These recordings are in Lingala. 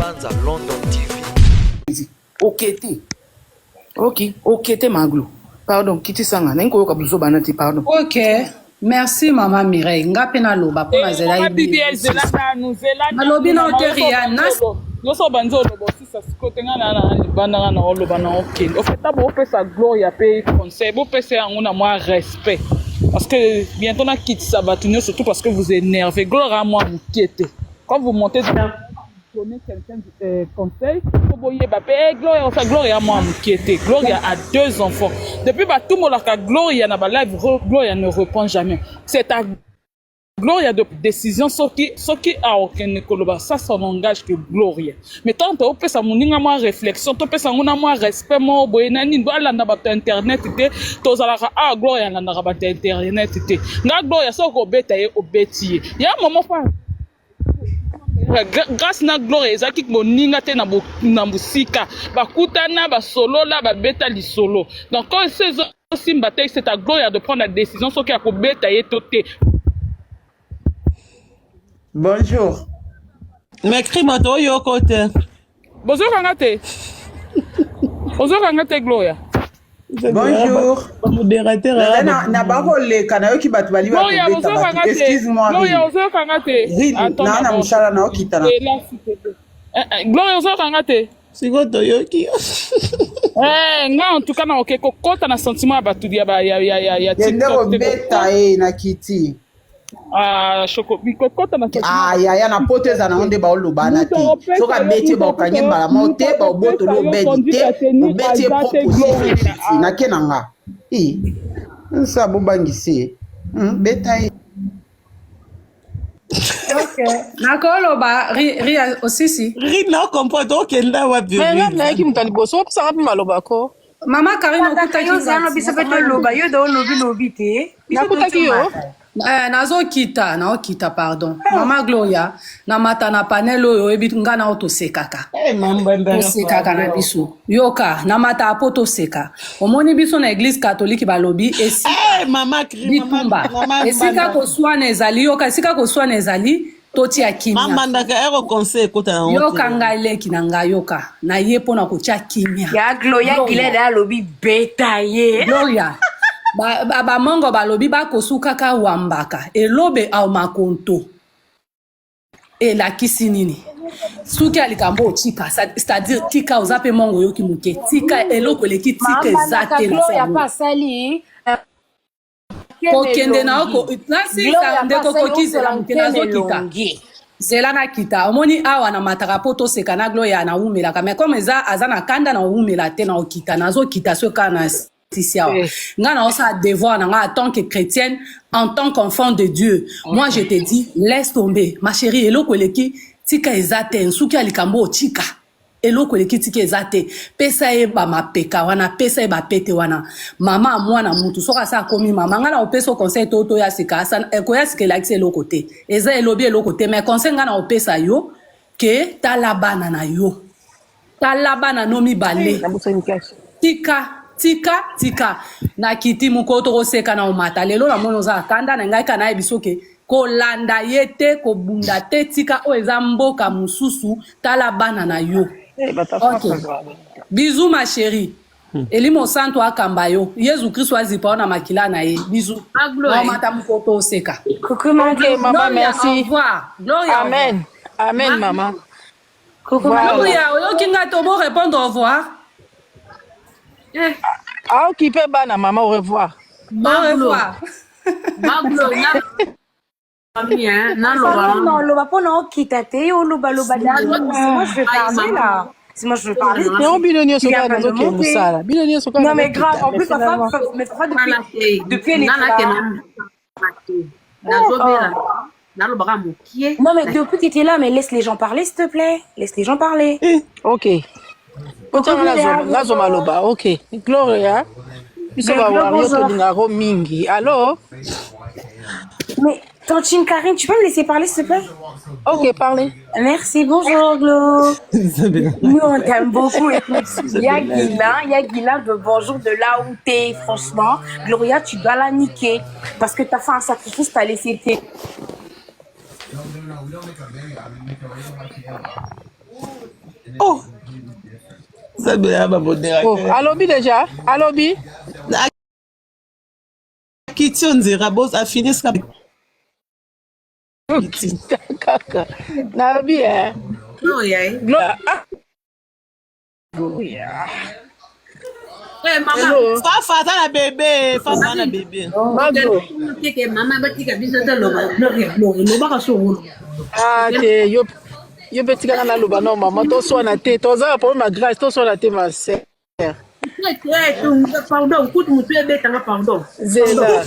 Sanza London TV. Ok, Maglo. Pardon, Kiti Sanga. Nenko Kabuzo Banati, pardon. Ok. Merci, Maman Mireille. Nga pena loba pour la zela ibi. Malobi na oteria. Noso banzo lobo si sa sikote nga na libanda na oloba na ok. Au fait tabo pesa gloire pe conseil, bo pesa ngona moi respect. Parce que bientôt na quitte Sabatunio surtout parce que vous énervez. Gloire à moi vous quittez. Quand vous montez donner quelqu'un conseil, faut boyer bapé Gloria à moi qui était Gloria a 2 enfants. Depuis tout le monde a Gloria na ba live Gloria ne répond jamais. C'est à Gloria de décision ce qui a aucun koloba ça son langage que Gloria. Mais tant que opesa muninga moi réflexion, to pesa ngona moi respect mo boyena ni bala na ba internet te to zala Gloria na ba internet te. Nga Gloria so ko beta ye obeti. Ya maman fa grâce na gloire ezaki moninga te na musika bakutana basolola babeta lisolo donc quand ces simba te c'est ta gloire de prendre la décision soki ya kobeta ye to te. Bonjour. M'écris moto yo côté. Bozokanga te gloire. Bonjour. Modérateur. Na bakole kana yo ki batu bali ba kobeta. Excuse-moi. Gloire ozokanga te. Na musala na okita na. Gloire ozokanga te. Siko toyoki. Nga en tout cas na okeko kota na sentiment ya batu ya TikTok. Beta na kiti. Choko bikokota na ya na poteza na onde ba olobana ti soka beti ba okanye mbala mote ba oboto lo bedi te beti proposition na kenanga ça bobangisi beta Ok. Nakolo ba ri aussi si. Ri na comprend donc kenda wa bio. Mais là qui mutali boso ça rapi maloba ko. Mama Karine okuta yo zano bisabeto loba yo do lobi te. Nakuta ki yo. Naokita pardon. Mama Gloria na mata na panel oyo ebi nga na otosekaka. Osekaka na biso. Yoka na mata apoto seka. Omoni biso na église catholique balobi esi. Mama Kri bitumba. Esika ko swana ezali yoka esika ko swana ezali toti ya kimia. Mama ndaka ero conseil kota na yoka ngaleki na nga yoka na ye pona ko tia kimia. Ya Gloria Gileda lobi beta ye. Gloria ba mongo balobi ba kosuka ka wambaka elobe au makonto la kisinini suki alikambo tika c'est-à-dire tika ozape mongo yoki muke tika eloko leki tika ezate na Gloria pas sali kokende na oko nasi ndeko kokize la mutena zokita zela na kita omoni awa na mataka poto seka na Gloria na umela kama comme eza azana kanda na umela te na okita na zokita soka na nga ça devoir en tant que chrétienne, en tant qu'enfant de Dieu. Moi je te dis laisse tomber ma chérie eloko leki tika ezate nsuki alikambo tika eloko leki tika ezate pesa e ba mapeka wana pesa e ba pete wana mama mwana mutu soka sa komi mama nga na opesa conseil toto ya sika sa ko ya sika lakse eloko te eza elobi eloko te mais conseil nga na opesa yo ke talabana na yo talabana no mi bale tika na kiti mukoto oseka na umata lelo na mono za kanda na ngai kana ebisoke ko landa yete ko bunda te tika o eza mboka mususu tala bana na yo. Okay. Bisous ma chérie. Elimo santo akamba yo. Yesu Kristo azipa na makila na ye. Bisous. Na mata mukoto oseka. Coucou maman, merci. Au revoir. Gloria. Amen. Amen maman. Coucou Gloria, yo kinga to bo répondre au revoir. Ah, occupé bana maman au revoir. Au revoir. Maglo non loba pona okita te yo loba moi je vais parler là. Si moi je veux parler. Non bilonio soka na zoke musala. Bilonio soka. Non mais grave en plus papa depuis elle est là. Non mais depuis que tu es là mais laisse les gens parler s'il te plaît. Laisse les gens parler. OK. Nazo maloba. OK. Gloria. Tu vas voir yo to ngaro mingi. Allô? Mais Tantine Karine, tu peux me laisser parler s'il te plaît? Ok, parlez. Merci, bonjour Glo. Nous on t'aime beaucoup. Il y a Guilain de bonjour de là où t'es. Franchement, Gloria, tu dois la niquer. Parce que t'as fait un sacrifice, t'as laissé tes... Oh, ça bien ma Oh, alobi déjà, alobi. Kitty on dira boss a fini ça. Kaka. Nabi hein. Oh yeah. Gloria. Ouais, maman. Hello. Fafa ta na bébé, fafa na bébé. Maglo. Keke mama batika biso ta loba. Loba ka so. Ah, te yo betika na loba non maman to so na te to za pour ma grâce to so na te ma sœur. Pardon, écoute mon tu es bête pardon. Zela.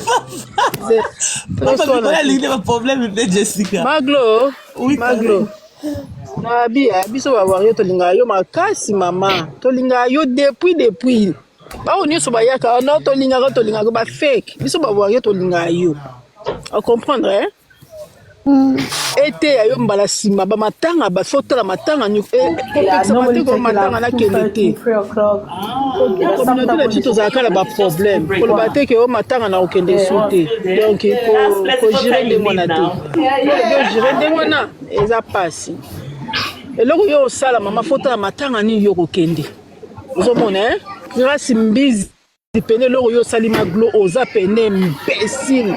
Papa on a l'idée de problème de Jessica. Maglo. Oui, Maglo. Nabi biso ba wario to linga yo makasi mama. To linga yo depuis. Ba oni so ba yaka no to linga ko ba fake. Biso ba wario to linga yo. On comprendre hein? Ete ayo mbala sima ba matanga ba fotala matanga ni ko matanga na kelete. Communauté na tuto za kala ba problème. Ko ba te ke o matanga na okende sote. Donc ko gérer de monate. Ko gérer de mona eza passe. Eloko yo sala mama fotala matanga ni yo kokende. Ozomona hein? Grâce mbizi pene loko yo sali Maglo oza pene imbécile.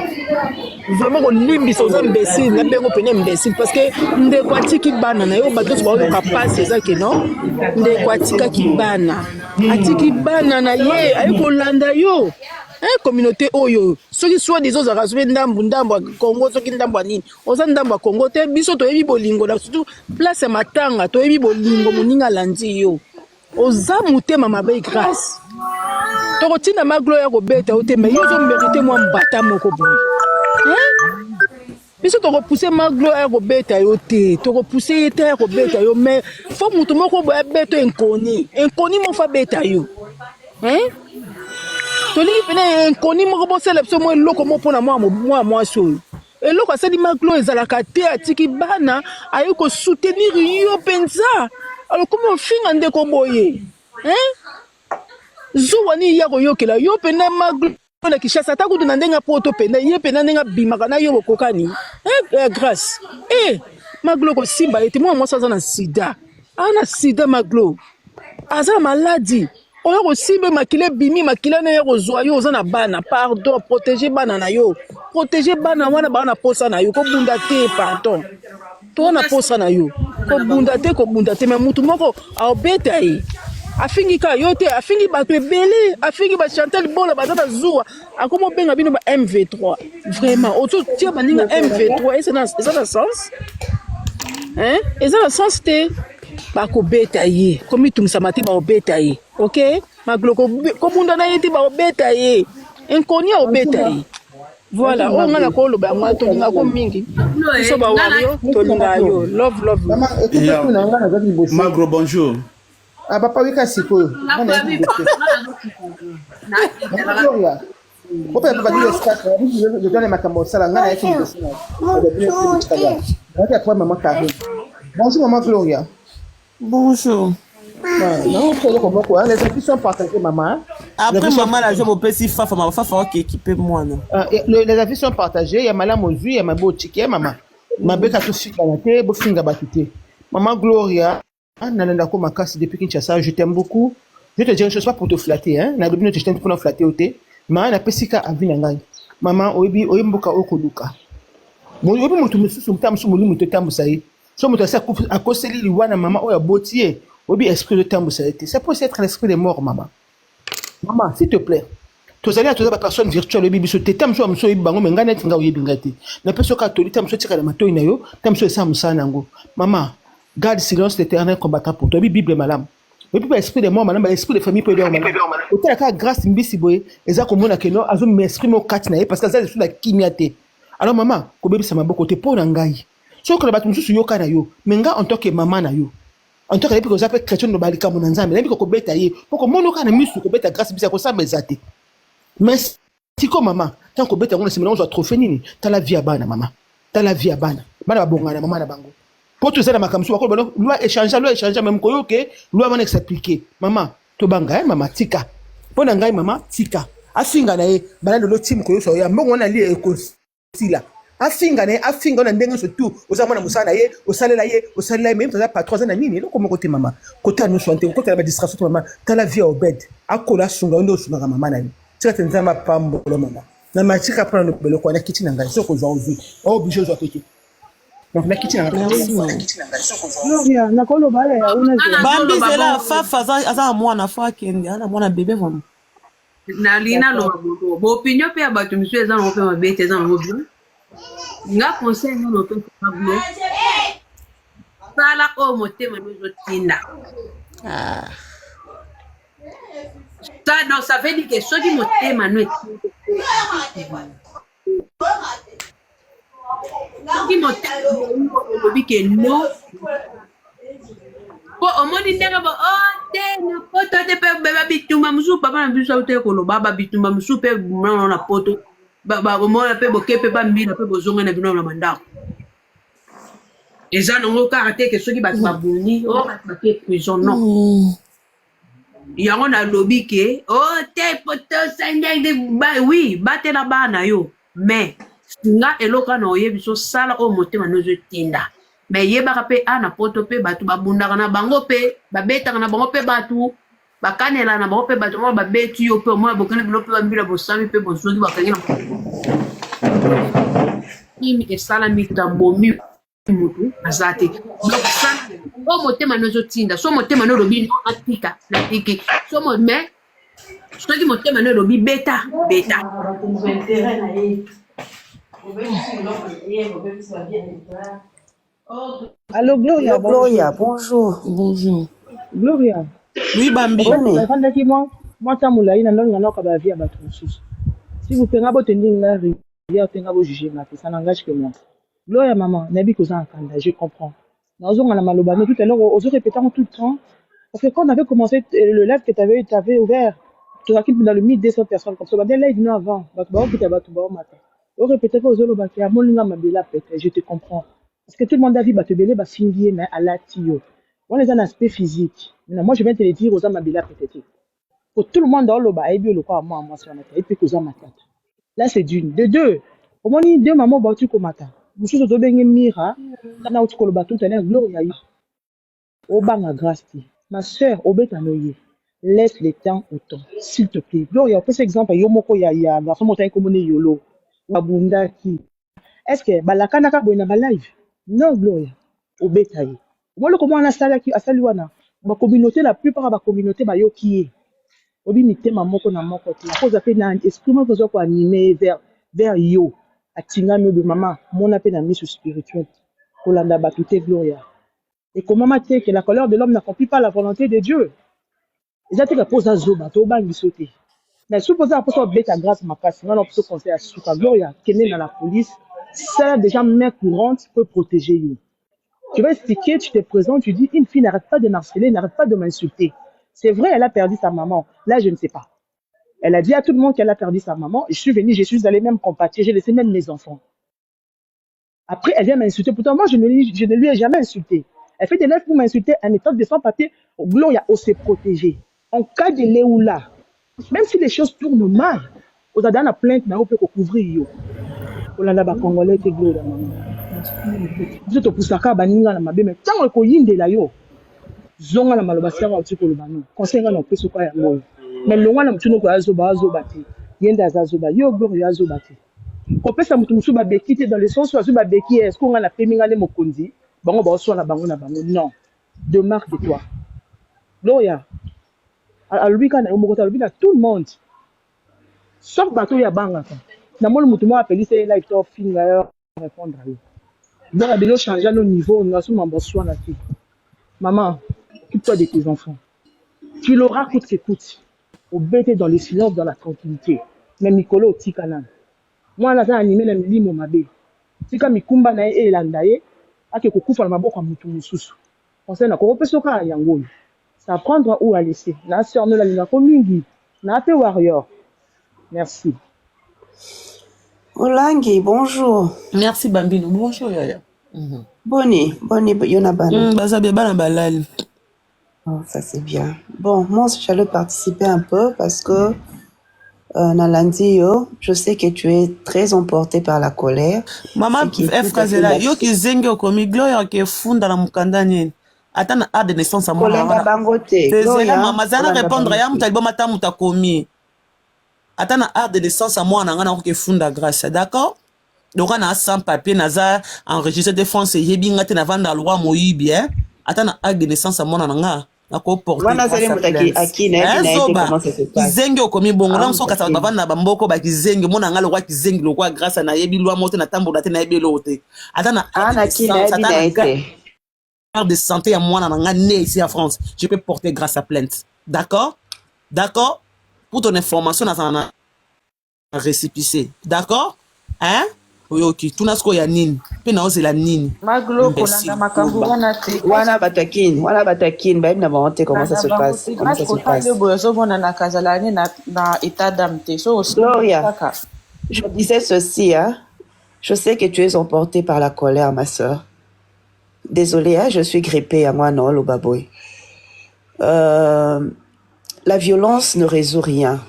Vraiment ko limbisa oza imbécile na bengo pene imbécile parce que ndeko atiki bana na yo bato so ba capable c'est que non ndeko atika ki bana atiki bana na ye ayi ko landa yo communauté oyo soki soit des autres rasobe ndambu Congo soki ndambu nini oza ndambu Congo te biso to yebi bolingo na surtout place matanga to yebi bolingo moninga landi yo oza mutema mabe grâce toko tina Maglo ya kobeta ote mais yo zo mériter moi mbata moko boy biso toko pousser Maglo ya kobeta yo te toko pousser yete ya kobeta yo mais faut mutu moko boya beto inconi mo fa beta yo tolingi pene inconi moko bo célèbre mo eloko mo pona moi so eloko asali Maglo ezalaka te atiki bana ayo ko soutenir yo penza alors comment finga ndeko boye zuwani ya koyokela yo pena Maglo na Kishasa ta kutu na ndenga poto pena ye pena ndenga bimaka na yo kokani grâce Maglo ko simba ete moi saza na sida ana sida Maglo aza maladie oyo ko simba makile bimi makile na yo kozwa yo oza na bana pardon protéger bana na yo protéger bana wana bana posa na yo ko bunda te pardon to na posa na yo ko bunda te mais mutu moko aobeta afingi ka yote afingi bato ebele afingi ba Chantal Bola batata zuwa akomo benga bino ba MV3 vraiment auto tia baninga MV3 et ça na sens et ça na sens te ba ko beta ye komi tumisa mati ba obeta ye OK Maglo ko bunda na yete ba obeta ye inconnu obeta ye voilà on ngala ko loba ngwa to linga ko mingi so ba wario to linga yo love Maglo bonjour. Ah, papa, oui, c'est quoi? Bonjour, maman Gloria. Bonjour. Les affiches sont partagées, maman. Après, maman, la job au petit fafa, ma fafa qui équipe moi. Les affiches sont partagées. Il y a Madame Mozu, il y a ma beau chicken, maman. Ma belle a tout fait dans la tête, beau finger batté. Maman Gloria. Nanandako Makasi depuis Kinshasa, je t'aime beaucoup. Je te dis une chose, pas pour te flatter, hein. Na dobino te t'aime pour te flatter oté. Mais na pesika avina ngai. Maman oyebi oyemboka okoluka. Mo oyebi mutu mususu mutamu sumuli mutu tambu sai. So mutu sa akoseli liwana maman oya botier. Oyebi esprit de tambu sai. Ça peut être l'esprit des morts maman. Maman, s'il te plaît. Tu allais à toute personne virtuelle oyebi biso te tambu so amso oyebi bango mengana tinga oyebi ngati. Na peso ka toli tambu so tika na matoi na yo, tambu so esa musana ngo. Maman garde silence l'éternel combattant pour toi. Bible malam. Mais puis esprit de mort malam, esprit de famille peut dire malam. Autant la grâce mbisi boye, eza ko mona keno azo m'exprime au katina parce que ça c'est la kimiate. Alors maman, ko bebi sama boko te pona ngai. So ko batu mususu yoka na yo, menga en tant que maman na yo. En tant que depuis que vous appelez chrétien no balika mon nzambe, na bi ko beta ye, poko mono ka na misu ko beta grâce mbisi ko samba ezate. Mais si ko maman, tant ko beta ngona simela on soit trop nini, ta la vie abana maman. Ta la vie abana. Bana babonga na maman na bango. Pour tout ça, ma comme loi échanger, même quoi, ok, loi va s'appliquer. Maman, to banga, maman, tika. Pour n'engager maman, tika. Afinga na banane de l'autre team, quoi, so ya mbongo na li eko sila. afinga na ndenge surtout ozamona musana ye osalela ye même tata pas 3 ans na nini loko moko te mama côté nous chanter côté la distraction to mama tala vie au bed akola sunga ndo sunga mama nani tika tenzama pambolo mama na matika prendre le belo kwa na kitchen ngai soko za ozi obligé zo peke donc na kitchen ngai Gloria nakolo bale ya una Bambi c'est là fafa aza mwana fa kende ana mwana bébé vraiment na lina lo bobo bo opinion pe abatu misu eza no pe mabete eza no bien nga conseil no pe pablo sala o motema no zotinda ça non ça veut dire que so di motema no qui motema que no po omoni ndenge bo te na poto te pe beba bituma musu papa na biso te ko lo baba bituma musu pe mwana na poto ba omona pe bo kepe ba mbila pe bozonga na bino na mandako eza nongo karate ke soki ba babuni o ba ke prison non yango na lobi ke te poto sande de ba oui bate la bana yo mais nga eloka na oyebi so sala o motema nozo tinda mais yebaka pe ana poto pe batu babundaka na bango pe babetaka na bango pe batu bakanela na bango pe batu mo babeti yo pe mo bokene bilo pe bambila bosami pe bozoki bakangi na imi esala mitambomi mutu azate donc ça o motema nozo tinda so motema no lobi no atika na tiki so mo mais soki motema no lobi beta Allô Gloria. Gloria, bonjour. bonjour Gloria. oui Bambi Fandaki moi tamula ina ndonga noka ba via batu mususu. Si vous penga bo tendi nga rivière tenga bo juger ma ça n'engage que moi. Gloria maman, nabi ko za kanda, je comprends. Nazonga na maloba mais tout à l'heure aux répétant tout le temps parce que quand on avait commencé le live que tu avais ouvert, tu as dans le 1200 personnes comme ça, bah live non avant, bah tu as battu bah matin. On répétait pas aux autres bah qui a molinga mabela peut-être, je te comprends. Parce que tout le monde a vu bah te belé bah fingier mais à la tio. On les a un aspect physique. Maintenant moi je viens te le dire aux hommes mabela peut-être. Pour tout le monde dans le bas et bien le quoi moi sur la tête et puis aux hommes matin. Là c'est d'une, de deux. Au moins deux maman battu comme matin. Vous chose de bengue mira, na uti koloba tout à Gloria yo. Obanga grâce. Ma sœur obetanoye. Laisse le temps au temps, s'il te plaît. Gloria, pour exemple, yomoko ya garçon montagne comme yolo. Babunda qui. Est-ce que balakana ka boina ba live? Non Gloria. Obetaye. Moi le comment on a sala ki asaliwana. Ma communauté la plupart de la communauté ba yo qui est. Obi mitema moko na moko te. Cause a fait na esprit mo ko animer vers yo. Atinga no de maman, mon appel à mission spirituelle. Kolanda batute Gloria. Et comme maman sait que la colère de l'homme n'accomplit pas la volonté de Dieu. Ils ont dit que pose à Zoba, tu vas lui sauter. Mais supposé à poser bête à grâce ma casse, on a plutôt conseillé à Souka Gloria, qui est dans la police, ça déjà main courante peut protéger you. Tu vas expliquer, tu te présentes, tu dis une fille n'arrête pas de m'harceler, n'arrête pas de m'insulter. C'est vrai, elle a perdu sa maman. Là, je ne sais pas. Elle a dit à tout le monde qu'elle a perdu sa maman. Je suis venue, je suis allée même compatir, j'ai laissé même mes enfants. Après, elle vient m'insulter. Pourtant, moi, je ne lui ai jamais insulté. Elle fait des lèvres pour m'insulter en étant de sans papier. Gloria, on s'est protégé. En cas de Léoula, même si les choses tournent mal, on a dans la plainte, on peut couvrir. On a là Congolais qui Gloria. Vous êtes pour ça, baninga na mabe, mais tant qu'on y est là yo, zonga na malobasi ya uti kolobano. Conseil na peso kwa ya ngoyo. Mais longa na mtuno kwa azoba bati. Yenda azoba yo Gloria azoba ti. Ko pesa mutu musu ba bekite dans le sens où azoba beki est-ce qu'on a peminga le mokonzi, bango ba so na bango non. De marque de toi. Gloria. Alubika na umoko alubika tout le monde. Sauf bateau ya banga. Na mo mutu mo appeli c'est live to finger répondre à lui. Donc la bélo changer nos niveaux, on a sous m'embossoi na fille. Maman, occupe-toi de tes enfants. Tu l'auras coûte que coûte. Au bête dans le silence, dans la tranquillité. Mais Mikolo Tikanan. Moi, on a animé le limo mabe. Tika mikumba na e landaye. Ake kukufa na maboko mutu mususu. Conseil na ko peso ka yango. Ça apprendre où à laisser. La sœur ne la lina komingi. Na pe warrior. Merci. Olangi, bonjour. merci Bambino bonjour Yaya Boni, Yonabana. bazabe bana balali Oh, ça c'est bien. Bon, moi, j'allais participer un peu parce que Nalandi yo, je sais que tu es très emporté par la colère. Maman, Frazela, yo ki zengi okomi Gloria ke funda na mukanda nini. Ata na art de naissance à moi. Kolanda bangote. Gloria, maman, zana répondre ya muta libo mata muta komi. Ata na art de naissance à moi na ngana ke funda grâce, d'accord? Donc on a sans papier naza enregistré de France et yebi ngate na vanda loi moyibi hein. Ata na art de naissance à moi na nga. Nako porter kizengi okomi bongo na mso kasa bavanda bamboko ba kizengi mona ngalo kwa kizengi lokwa grâce na yebi loi mote na tambola te na yebi lote atana de santé à moi na nga né ici en France je peux porter grâce à plainte d'accord pour ton information na récépissé d'accord hein oyoki tunasko ya nini pe na ozela nini maglo kolanga makambo wana te wana batakin ba na bonte comment ça se passe le bozo bona na kazalani na état d'âme te so Gloria, je disais ceci hein. Je sais que tu es emportée par la colère ma sœur. Désolée hein, je suis grippée à moi non le baboy. La violence ne résout rien.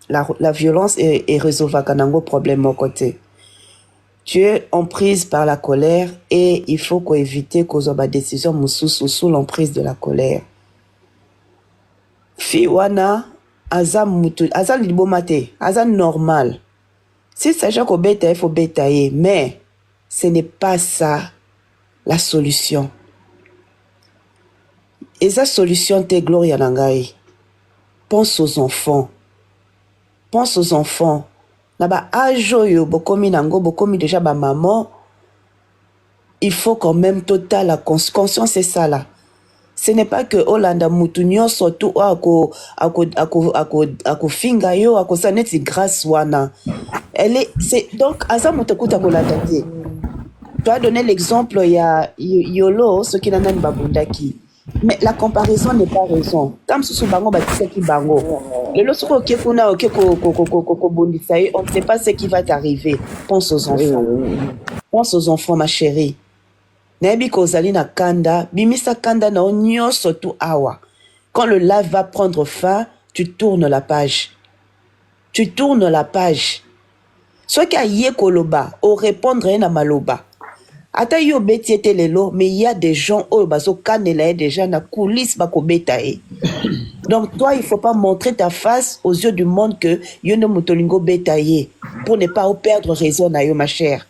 La violence est résolvable quand on a un problème au côté. Tu es en prise par la colère et il faut éviter qu'on ait des décisions sous l'emprise de la colère. Fiwana, azam libomate, azam normal. Si c'est déjà qu'on bêta, il faut bétailler, mais ce n'est pas ça la solution. Et sa solution, t'es Gloria Nangai. Pense aux enfants. Pense aux enfants. Là-bas, ajoyo, bokomi nango, bokomi déjà ba maman. Il faut quand même total la conscience, c'est ça là. Ce n'est pas que Olanda Moutounion surtout ako finga yo, ako saneti grâce wana. C'est donc asa mutakuta ko la tante. Tu as donné l'exemple il y a Yolo ce qui n'en babundaki. Mais la comparaison n'est pas raison. Comme sous bango batisaki bango. Le losoko kekuna ko bondisaye, on ne sait pas ce qui va t'arriver. Pense aux enfants. Pense aux enfants ma chérie. Nebi kozali na kanda, bimisa kanda na onyo surtout awa. Quand le live va prendre fin, tu tournes la page. Tu tournes la page. Soit qu'il y a koloba, au répondre na maloba. Ata yo beti ete lelo, mais il y a des gens au baso kanela déjà na coulisses bako betae. Donc toi, il faut pas montrer ta face aux yeux du monde que yo ne motolingo betaye pour ne pas perdre raison na yo ma chère.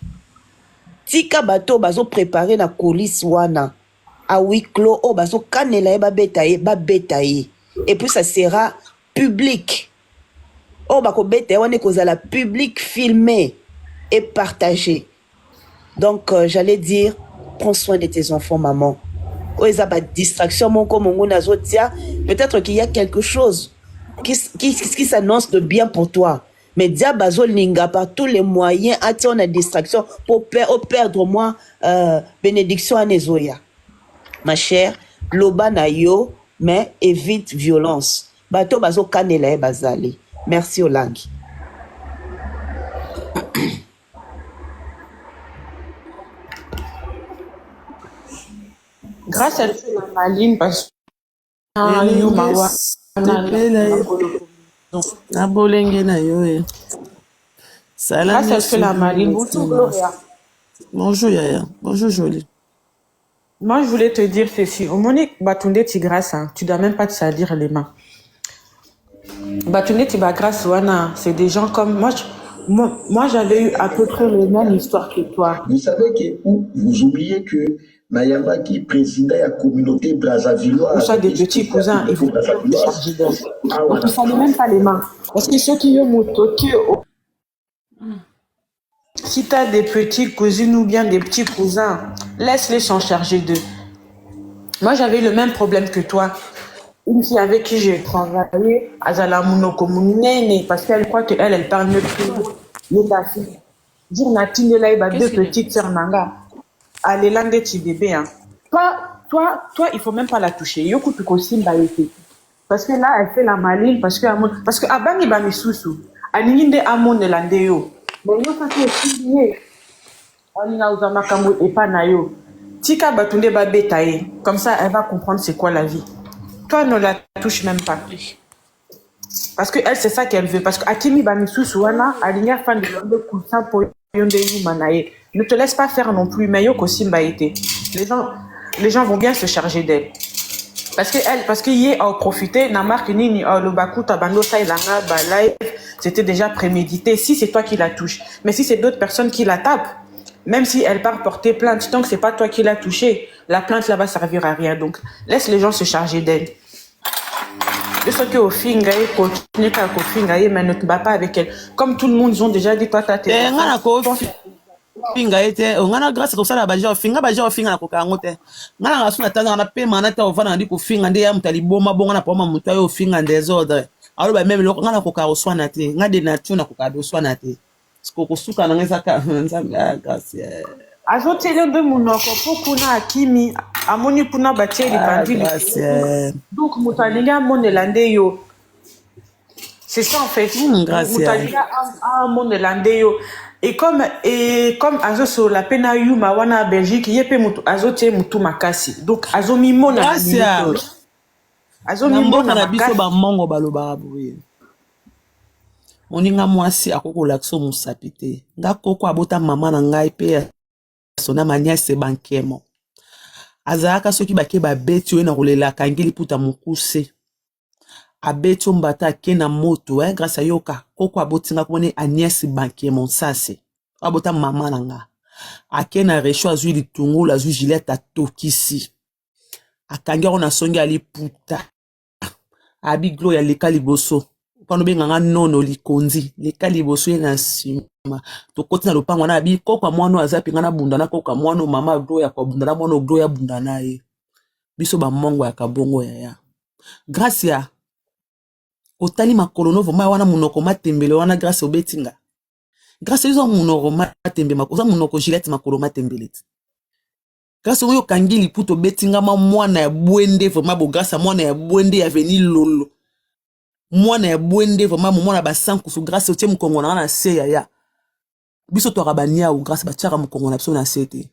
Tika bato bazo préparer na coulisses wana à huis clos o baso kanela ba betaye et puis ça sera public. O bako betaye wana kozala public filmé et partagé. Donc, j'allais dire, prends soin de tes enfants, maman. Oh, ils ont pas de distraction, mon comme on a peut-être qu'il y a quelque chose qui s'annonce de bien pour toi. Mais diabazo linga par tous les moyens, attends la distraction pour perdre moi bénédiction à Nezoya. Ma chère, loba na yo, mais évite violence. Bato bazo kanela bazali. Merci Olangi. Grâce à la maline, parce que grâce à la maline, bonjour Gloria. Bonjour Yaya, bonjour Jolie. Moi, je voulais te dire ceci. Au Monique Batunde Tigresse, tu dois même pas te salir les mains. Batunde Tigresse, c'est des gens comme moi, j'avais eu à peu près les mêmes histoires que toi. Vous savez que vous oubliez que Nayamba qui présidait la communauté Brazzavilloise. Vous avez des petits cousins et vous chargez d'eux. Donc, ne salez même pas les mains. Parce que ceux qui ont motoqué, si tu as des petites cousines ou bien des petits cousins, laisse-les s'en charger d'eux. Moi, j'avais le même problème que toi. Une fille avec qui j'ai travaillé, Azala Munokomunene, parce qu'elle croit qu'elle parle mieux que moi. Ta fille. Dire Natine là, il va deux petites sœurs Nanga. Allez, langue petit bébé. Hein. Toi, il faut même pas la toucher. Yoko Tukosim va été. Parce que là, elle fait la maline, parce que Abani Bami Sousou, Aninde Amon Lande yo. Mais yo, ça fait oublier. Alina Uzamakambo et Panayo. Tika Batunde ba betaye. Comme ça, elle va comprendre c'est quoi la vie. Toi, ne la touche même pas. Parce que elle, c'est ça qu'elle veut. Parce que Akimi Bamisusu, wana, alignea fan de l'homme constant pour yonde manae. Ne te laisse pas faire non plus. Mais yoko simba été. Les gens vont bien se charger d'elle. Parce que y a profité, na marque ni le baku tabando sa ilanga ba live, c'était déjà prémédité. Si c'est toi qui la touches, mais si c'est d'autres personnes qui la tapent, même si elle part porter plainte, tant que c'est pas toi qui l'a touché, la plainte là va servir à rien. Donc laisse les gens se charger d'elle. De ce que au finga continue qu'à au finga mais ne te bats pas avec elle. Comme tout le monde ils ont déjà dit toi t'as tes. Finga ete ngana grâce ko sala baja finga na ko kangote ngana ngasuna tanga na pe manata ovana ndi ko finga ndi ya mutali boma bonga na poma mutayo finga désordre alors ba même loko ngana ko ka oswana te ngade na tuna ko ka oswana te sko ko suka na ngeza ka nzambe grâce azotele de munoko pokuna Akimi amoni puna batieli bandili donc mutalinga monelande yo c'est ça en fait mutalinga monelande yo. Et comme azo sur la pena yuma wana Belgique yepe mutu azo tie mutu makasi donc azo mimona azo mimona na biso ba mongo baloba boye moninga mwasi akoko lakso musapite nga koko abota mama na ngai pe sona maniase bankemo azaka soki bake ba beti we na kolela kangeli puta mukuse abeto mbata kena moto grâce à yoka koko abotinga komone Agnès Banquier mon sase abota mama nanga akena recho azui litungulu azui Gillette atokisi akanga ona songi ali puta abi glo ya leka liboso pano benganga nono likonzi leka liboso na sima to kotina lopango na abi koko mwano azapi ngana bunda na koko mwano mama glo ya ko bunda na mwano glo ya bunda na ye biso ba mongo ya kabongo ya grâce à otali makolono voma wana munoko matembele wana grâce au betinga grâce izo munoko matembe makoza munoko Gillette makolo matembele grâce oyo kangili puto betinga mwana ya bwende voma bo grâce mwana ya bwende ya veni lolo mwana ya bwende voma mwana basanku su grâce otie mukongo na se ya biso to rabania ou grâce batiaka mukongo na biso na sete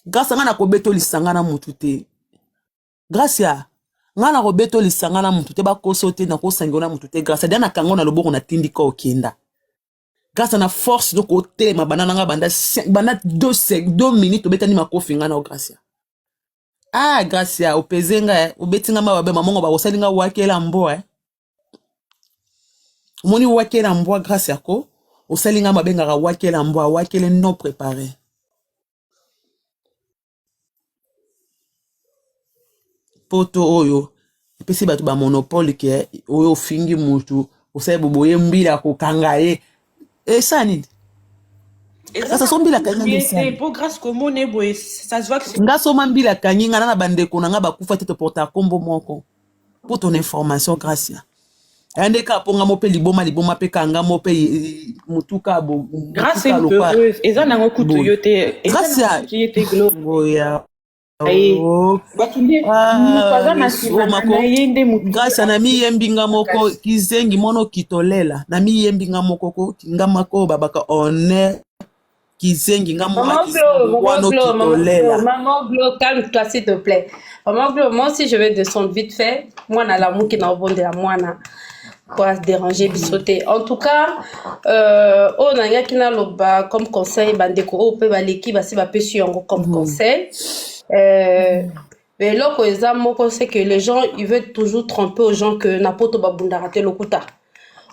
grâce ngana ko beto lisanga na mutu te grâce ya ngana robeto lisanga na mutu te bakoso te na kosango na mutu te grâce dana kango na loboko na tindika okenda grâce na force donc hotel ma banana nga banda 2 minutes obetani makofi ngana o grâce grâce ya opezenga obetinga mababe mamongo ba kosalinga wakela mbo moni wakela mbo grâce yako osalinga mabenga ka wakela mbo wakele non préparé poto oyo epesi bato ba monopole ke oyo fingi mutu osaye boboye mbila kokanga ye ça nini ça sombila kanga pour grâce comme on est boy ça se voit que nga soma mbila kangi nga na bandeko na nga bakufa te to porta kombo moko pour ton information grâce ande ka ponga mo pe liboma pe kanga mo pe mutuka bo grâce heureuse eza nango kutu yote grâce qui était gloria grâce na miyembinga moko kizengi mono kitolela na miyembinga moko ko kingamako babaka honneur kizengi ngamo maman Glo, calme-toi s'il te plaît. Maman Glo, moi aussi je vais descendre vite fait. Moi na l'amour qui n'a rebondé à moi na pour se déranger bisoter. En tout cas, on a ya kina loba comme conseil bandeko o pe baleki basi ba pesu yango comme conseil. Mais là, c'est que les gens ils veulent toujours tromper aux gens que napoto babunda raté lokuta.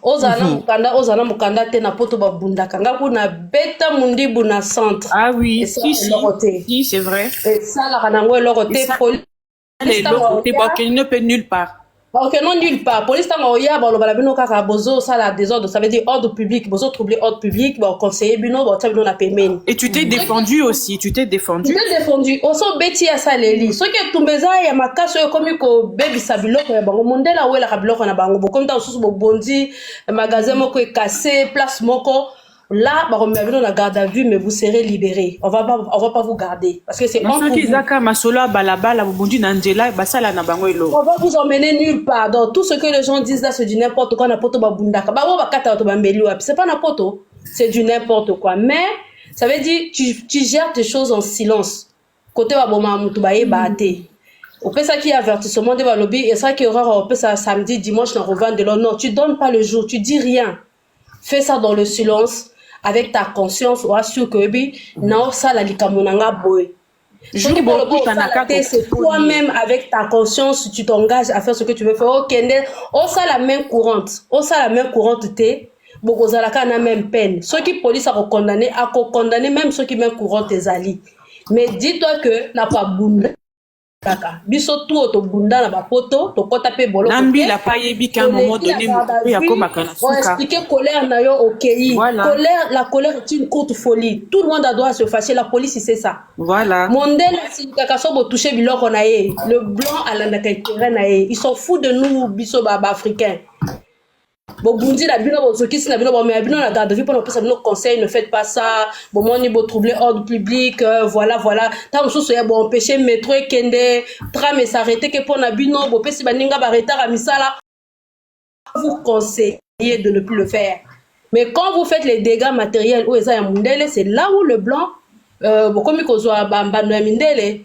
Ozana mukanda te napoto babunda kanga kuna beta mundi buna centre. Ah oui, si c'est vrai. Et ça la ranango loroté police. Les loroté parce qu'il ne peut nulle part. Ok, non, nulle part. Police tanga oya ba lo balabino kaka bozo ça la désordre, ça veut dire ordre public, bozo troubler ordre public, ba conseiller bino ba tabino na paiement. Et tu t'es défendu aussi, tu t'es défendu. Tu t'es défendu. Oso beti ya saleli. So ke tumbeza ya makaso yo komi ko baby sabiloko ya bango mondela wela kabiloko na bango. Bo comme ta osusu bo bondi, magasin moko est cassé, place moko. Là, bah, on la garde à vue, mais vous serez libéré. On va pas vous garder. Parce que c'est on va vous emmener nulle part. Donc, tout ce que les gens disent là, c'est du n'importe quoi. C'est pas n'importe quoi. C'est du n'importe quoi. Mais, ça veut dire, tu gères tes choses en silence. Côté Au ça qui est avertissement de lobby et ça qui aura au ça samedi, dimanche, dans revente de l'eau. Non, tu donnes pas le jour, tu dis rien. Fais ça dans le silence, avec ta conscience, ou assure que non, ça la likamonanga boy. C'est toi-même avec ta conscience, tu t'engages à faire ce que tu veux faire. Ok, on ça la main courante. On ça la main courante t'es. Bogozalaka na même peine. Ceux qui police à condamner même ceux qui main courante tes alliés. Mais dis-toi que n'a pas bounda. Biso tout to bunda na bapoto to kota pe bolo Nambi la payebi qu'à un moment donné on expliquer colère na yo okei colère la colère est une courte folie tout le monde a droit à se fâcher la police c'est ça voilà mondele si kakaso bo toucher biloko na ye le blanc à la intérêt na ye ils sont fous de nous biso ba africains. Bon, Bundi, la bino, bozoki, si la bino, mais la bino, la garde de vie, pour nous, nos conseils, ne faites pas ça. Bon, moi, on est beau troubler ordre public, voilà. Tant que ça, bon, empêcher métro et kende, tram et s'arrêter, que pour la bino, bon, si baninga, barreta, ramisala, vous conseillez de ne plus le faire. Mais quand vous faites les dégâts matériels, c'est là où le blanc, comme il y a Mindele,